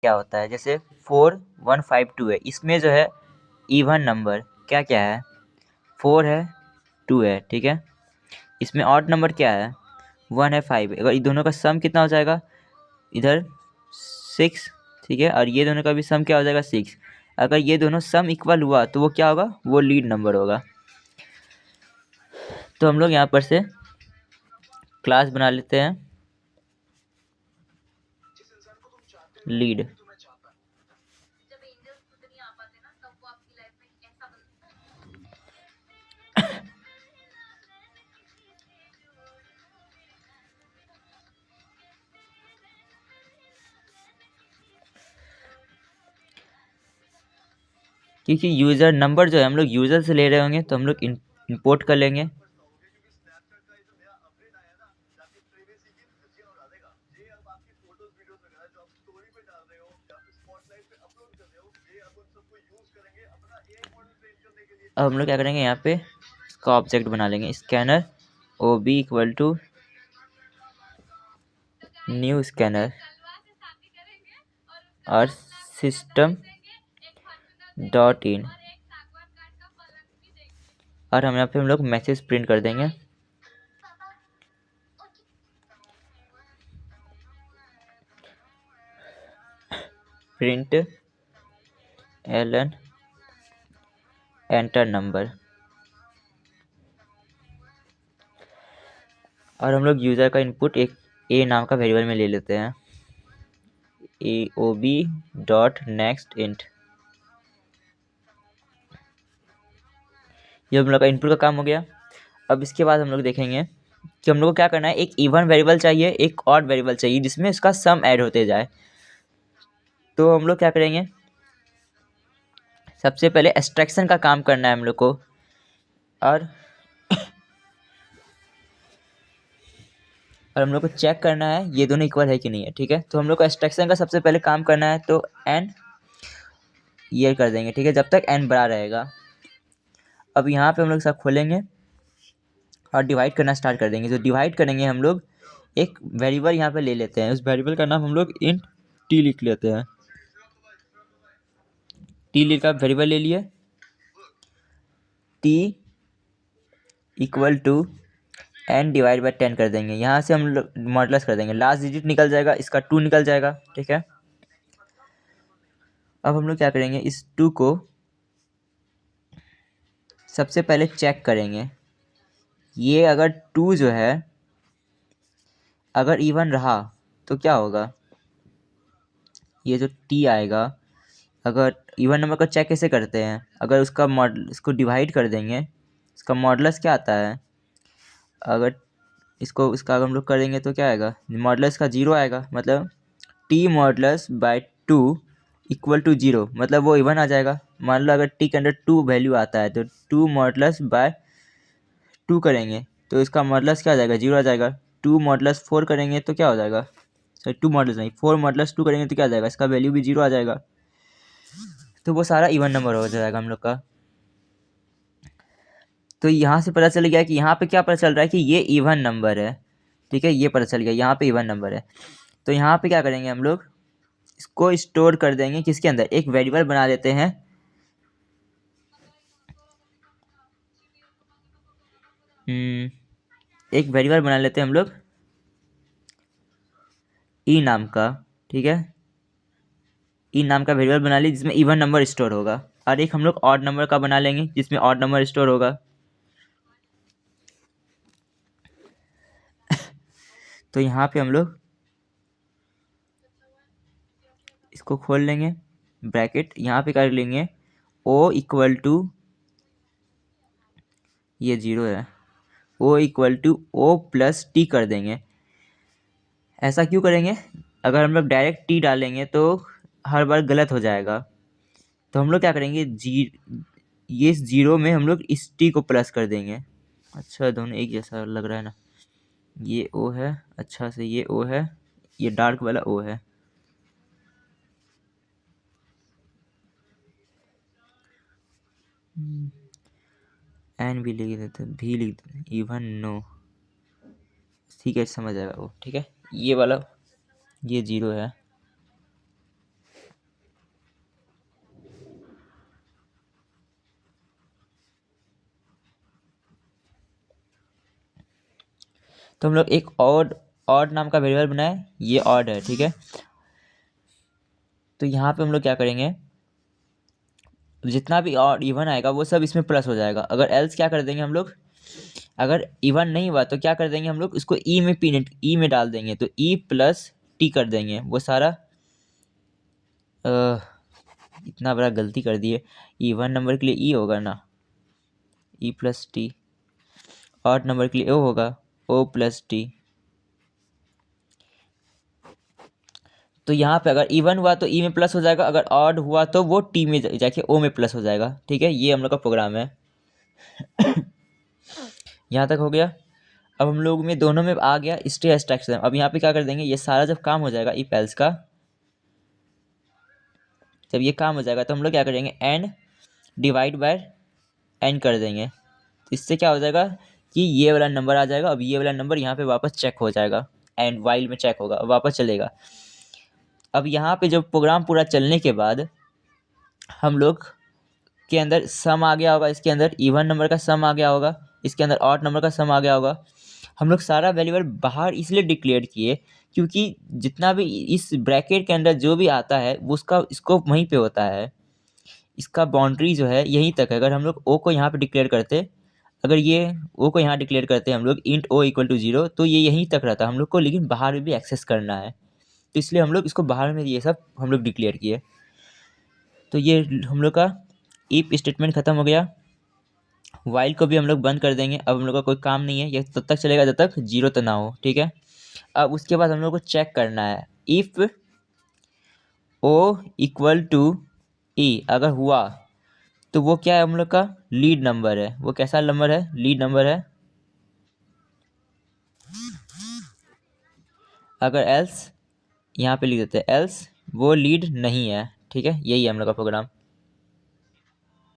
क्या होता है, जैसे 4152 है, इसमें जो है इवन नंबर क्या क्या है, 4 है, 2 है, ठीक है। इसमें ऑड नंबर क्या है, 1 है, 5 है। अगर इन दोनों का सम कितना हो जाएगा, इधर 6, ठीक है, और ये दोनों का भी सम क्या हो जाएगा, 6। अगर ये दोनों सम इक्वल हुआ तो वो क्या होगा, वो लीड नंबर होगा। तो हम लोग यहाँ पर से क्लास बना लेते हैं लीड। क्योंकि यूज़र नंबर जो है हम लोग यूज़र से ले रहे होंगे तो हम लोग इंपोर्ट कर लेंगे। अब हम लोग क्या करेंगे, यहाँ पे इसका ऑब्जेक्ट बना लेंगे, scanner O B equal to new scanner और सिस्टम डॉट इन, और हम यहाँ पे हम लोग मैसेज प्रिंट कर देंगे। प्रिंट एलन एंटर नंबर, और हम लोग यूज़र का इनपुट एक ए नाम का वेरिएबल में ले लेते हैं, A O B dot next int. ये हम लोग का इनपुट का काम हो गया। अब इसके बाद हम लोग देखेंगे कि हम लोग को क्या करना है, एक इवन वेरिएबल चाहिए, एक ऑड वेरिएबल चाहिए जिसमें इसका सम ऐड होते जाए। तो हम लोग क्या करेंगे, सबसे पहले एक्सट्रैक्शन का काम करना है हम लोग को, और हम लोग को चेक करना है ये दोनों इक्वल है कि नहीं है, ठीक है। तो हम लोग को एक्सट्रैक्शन का सबसे पहले काम करना है, तो एन ये कर देंगे, ठीक है, जब तक एन बड़ा रहेगा। अब यहाँ पे हम लोग सब खोलेंगे और डिवाइड करना स्टार्ट कर देंगे। तो डिवाइड करेंगे हम लोग, एक वेरिएबल यहाँ पे ले लेते हैं, उस वेरिएबल का नाम हम लोग इंट टी लिख लेते हैं। टी लिख का वेरिएबल ले लिए, T equal to N divide by 10 कर देंगे। यहाँ से हम लोग मॉडुलस कर देंगे, लास्ट डिजिट निकल जाएगा, इसका 2 निकल जाएगा, ठीक है। अब हम लोग क्या करेंगे, इस 2 को सबसे पहले चेक करेंगे, ये अगर 2 जो है अगर इवन रहा तो क्या होगा, ये जो टी आएगा, अगर इवन नंबर का चेक कैसे करते हैं, अगर उसका मॉडल इसको डिवाइड कर देंगे, इसका मॉडुलस क्या आता है, अगर इसका अगर हम लोग करेंगे तो क्या आएगा, मॉडुलस का 0 आएगा, मतलब T modulus by 2 equal to 0, मतलब वो इवन आ जाएगा। मान लो अगर टी के अंदर 2 वैल्यू आता है तो 2 मॉडुलस बाय 2 करेंगे तो इसका मॉडुलस क्या आ जाएगा, 0 आ जाएगा। 2 मॉडुलस 4 करेंगे तो क्या हो जाएगा, सॉरी 2 मॉडुलस नहीं, 4 मॉडुलस 2 करेंगे तो क्या आ जाएगा, इसका वैल्यू भी 0 आ जाएगा। तो वो सारा इवन नंबर हो जाएगा हम लोग का। तो यहाँ से पता चल गया कि यहाँ पे क्या पता चल रहा है कि ये इवन नंबर है, ठीक है, ये पता चल गया यहाँ पे इवन नंबर है। तो यहाँ पे क्या करेंगे हम लोग, इसको स्टोर कर देंगे किसके अंदर, एक वेरिएबल बना देते हैं, एक वेरिएबल बना लेते हैं हम लोग ई नाम का, ठीक है, ई नाम का वेरिएबल बना ली जिसमें इवन नंबर स्टोर होगा, और एक हम लोग ऑड नंबर का बना लेंगे जिसमें ऑड नंबर स्टोर होगा। तो यहाँ पे हम लोग इसको खोल लेंगे, ब्रैकेट यहाँ पे कर लेंगे, ओ इक्वल टू ये 0 है, O equal to O plus T कर देंगे। ऐसा क्यों करेंगे, अगर हम लोग डायरेक्ट टी डालेंगे तो हर बार गलत हो जाएगा। तो हम लोग क्या करेंगे, ये 0 में हम लोग इस टी को प्लस कर देंगे। अच्छा दोनों एक जैसा लग रहा है ना, ये ओ है, अच्छा से ये ओ है, ये डार्क वाला ओ है। एन भी लिख देते, भी लिख देते, इवन नो, ठीक है समझ आएगा वो, ठीक है। ये वाला ये 0 है, तो हम लोग एक ऑड नाम का वेरिएबल बनाए, ये ऑड है, ठीक है। तो यहाँ पे हम लोग क्या करेंगे, जितना भी ऑड इवन आएगा वो सब इसमें प्लस हो जाएगा। अगर एल्स क्या कर देंगे हम लोग, अगर इवन नहीं हुआ तो क्या कर देंगे हम लोग, इसको ई में डाल देंगे, तो ई प्लस टी कर देंगे। वो सारा इतना बड़ा गलती कर दिए, इवन नंबर के लिए ई होगा ना, E plus T, odd number के लिए ओ होगा, ओ प्लस टी। तो यहाँ पे अगर इवन हुआ तो ई में प्लस हो जाएगा, अगर ऑड हुआ तो वो टी में जाके ओ में प्लस हो जाएगा, ठीक है। ये हम लोग का प्रोग्राम है। यहाँ तक हो गया। अब हम लोग में दोनों में आ गया स्टे एब्स्ट्रैक्शन। अब यहाँ पे क्या कर देंगे, ये सारा जब काम हो जाएगा इफ एल्स का, जब ये काम हो जाएगा तो हम लोग क्या करेंगे, एन डिवाइड बाय एन कर देंगे। इससे क्या हो जाएगा कि ये वाला नंबर आ जाएगा। अब ये वाला नंबर यहाँ पे वापस चेक हो जाएगा, एंड वाइल में चेक होगा, वापस चलेगा। अब यहाँ पे जब प्रोग्राम पूरा चलने के बाद हम लोग के अंदर सम आ गया होगा, इसके अंदर इवन नंबर का सम आ गया होगा, इसके अंदर ऑड नंबर का सम आ गया होगा। हम लोग सारा वेरिएबल बाहर इसलिए डिक्लेयर किए क्योंकि जितना भी इस ब्रैकेट के अंदर जो भी आता है वो उसका स्कोप वहीं पे होता है, इसका बाउंड्री जो है यहीं तक है। अगर हम लोग ओ को यहाँ पे डिक्लेयर करते, अगर ये ओ को यहाँ डिक्लेयर करते हम लोग इंट ओ इक्वल टू 0, तो ये यहीं तक रहता हम लोग को, लेकिन बाहर में भी एक्सेस करना है, तो इसलिए हम लोग इसको बाहर में ये सब हम लोग डिक्लेयर किए। तो ये हम लोग का इफ स्टेटमेंट ख़त्म हो गया। वाइल को भी हम लोग बंद कर देंगे, अब हम लोग का कोई काम नहीं है, ये तब तक चलेगा जब तक 0 तो ना हो, ठीक है। अब उसके बाद हम लोग को चेक करना है, इफ़ ओ इक्वल टू ई अगर हुआ तो वो क्या है, हम लोग का लीड नंबर है। वो कैसा नंबर है, लीड नंबर है। अगर एल्स यहाँ पे लिख देते हैं एल्स वो लीड नहीं है, ठीक है। यही है हम लोग का प्रोग्राम।